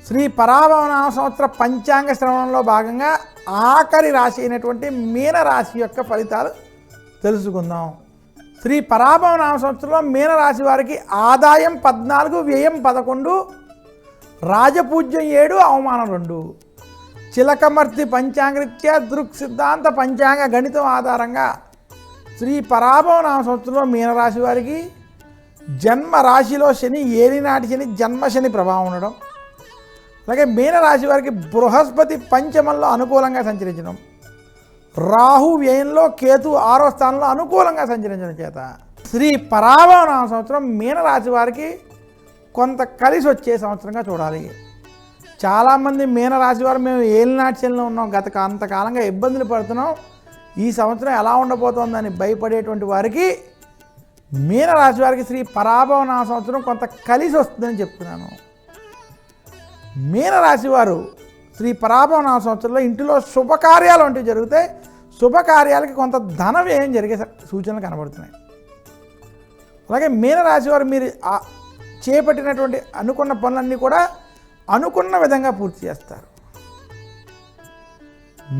శ్రీ పరాభవనామ సంవత్సర పంచాంగ శ్రవణంలో భాగంగా ఆఖరి రాశి అయినటువంటి మీనరాశి యొక్క ఫలితాలు తెలుసుకుందాం. శ్రీ పరాభవనామ సంవత్సరంలో మీనరాశి వారికి ఆదాయం 14, వ్యయం 11, రాజపూజ్యం 7, అవమానం 2. చిలకమర్తి పంచాంగరీత్యా దృక్ సిద్ధాంత పంచాంగ గణితం ఆధారంగా శ్రీ పరాభవనామ సంవత్సరంలో మీనరాశి వారికి జన్మ రాశిలో శని, ఏలినాటి శని, జన్మశని ప్రభావం ఉండడం, అలాగే మీనరాశి వారికి బృహస్పతి పంచమంలో అనుకూలంగా సంచరించడం, రాహు వ్యయంలో, కేతు 6వ స్థానంలో అనుకూలంగా సంచరించడం చేత శ్రీ పరాభవనామ సంవత్సరం మీనరాశి వారికి కొంత కలిసి వచ్చే సంవత్సరంగా చూడాలి. చాలామంది మీనరాశి వారు మేము ఏలినాటి శనిలో ఉన్నాం, అంతకాలంగా ఇబ్బందులు పడుతున్నాం, ఈ సంవత్సరం ఎలా ఉండబోతోందని భయపడేటువంటి వారికి మీనరాశి వారికి శ్రీ పరాభవనామ సంవత్సరం కొంత కలిసి వస్తుందని చెప్తున్నాను. మీనరాశి వారు శ్రీ పరాభవనామ సంవత్సరంలో ఇంటిలో శుభకార్యాలు వంటివి జరుగుతాయి. శుభకార్యాలకి కొంత ధన వ్యయం జరిగే సూచనలు కనబడుతున్నాయి. అలాగే మీనరాశి వారు మీరు చేపట్టినటువంటి అనుకున్న పనులన్నీ కూడా అనుకున్న విధంగా పూర్తి చేస్తారు.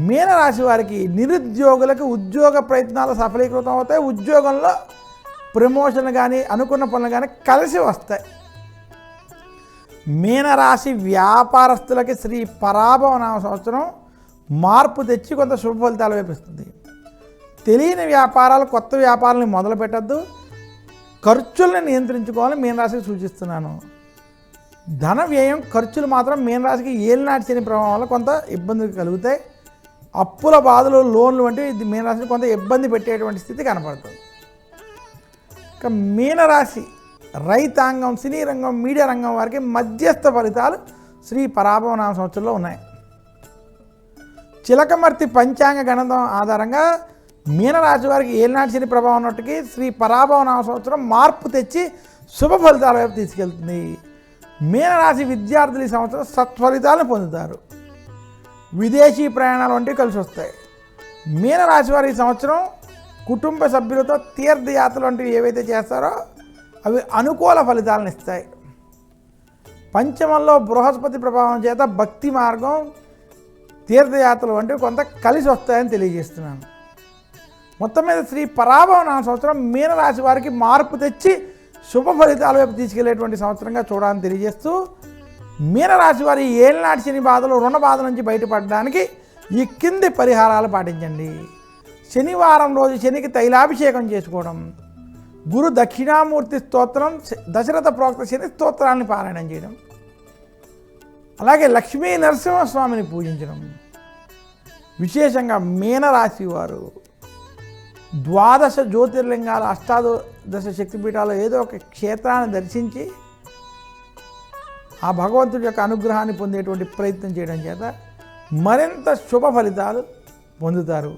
మీనరాశి వారికి నిరుద్యోగులకు ఉద్యోగ ప్రయత్నాలు సఫలీకృతం అవుతాయి. ఉద్యోగంలో ప్రమోషన్ కానీ అనుకున్న పనులు కానీ కలిసి వస్తాయి. మీనరాశి వ్యాపారస్తులకి శ్రీ పరాభవనామ సంవత్సరం మార్పు తెచ్చి కొంత శుభ ఫలితాలు వేపిస్తుంది. తెలియని వ్యాపారాలు, కొత్త వ్యాపారాలను మొదలు పెట్టద్దు. ఖర్చుల్ని నియంత్రించుకోవాలని మీనరాశికి సూచిస్తున్నాను. ధన వ్యయం, ఖర్చులు మాత్రం మీనరాశికి ఏలినాటి శని ప్రభావం వల్ల కొంత ఇబ్బందులు కలుగుతాయి. అప్పుల బాధలు, లోన్లు వంటివి మీనరాశిని కొంత ఇబ్బంది పెట్టేటువంటి స్థితి కనపడుతుంది. ఇక మీనరాశి రైతాంగం, సినీ రంగం, మీడియా రంగం వారికి మధ్యస్థ ఫలితాలు శ్రీ పరాభవనామ సంవత్సరంలో ఉన్నాయి. చిలకమర్తి పంచాంగ గణితం ఆధారంగా మీనరాశి వారికి ఏలినాటి శని ప్రభావం ఉన్నట్టుకి శ్రీ పరాభవనామ సంవత్సరం మార్పు తెచ్చి శుభ ఫలితాల వైపు తీసుకెళ్తుంది. మీనరాశి విద్యార్థులు ఈ సంవత్సరం సత్ఫలితాలను పొందుతారు. విదేశీ ప్రయాణాలు వంటివి కలిసి వస్తాయి. మీనరాశి వారు ఈ సంవత్సరం కుటుంబ సభ్యులతో తీర్థయాత్రలు వంటివి ఏవైతే చేస్తారో అవి అనుకూల ఫలితాలను ఇస్తాయి. పంచమంలో బృహస్పతి ప్రభావం చేత భక్తి మార్గం, తీర్థయాత్రలు వంటివి కొంత కలిసి వస్తాయని తెలియజేస్తున్నాను. మొత్తం మీద శ్రీ పరాభవనామ సంవత్సరం మీనరాశి వారికి మార్పు తెచ్చి శుభ ఫలితాల వైపు తీసుకెళ్లేటువంటి సంవత్సరంగా చూడాలని తెలియజేస్తూ, మీనరాశి వారి ఏలినాటి శని బాధలు, రుణ బాధ నుంచి బయటపడడానికి ఈ కింది పరిహారాలు పాటించండి. శనివారం రోజు శనికి తైలాభిషేకం చేసుకోవడం, గురు దక్షిణామూర్తి స్తోత్రం, దశరథ ప్రోక్త శని స్తోత్రాన్ని పారాయణం చేయడం, అలాగే లక్ష్మీ నరసింహస్వామిని పూజించడం. విశేషంగా మీనరాశి వారు 12 జ్యోతిర్లింగాలు, 18 శక్తిపీఠాలు ఏదో ఒక క్షేత్రాన్ని దర్శించి ఆ భగవంతుడి యొక్క అనుగ్రహాన్ని పొందేటువంటి ప్రయత్నం చేయడం చేత మరింత శుభ ఫలితాలు పొందుతారు.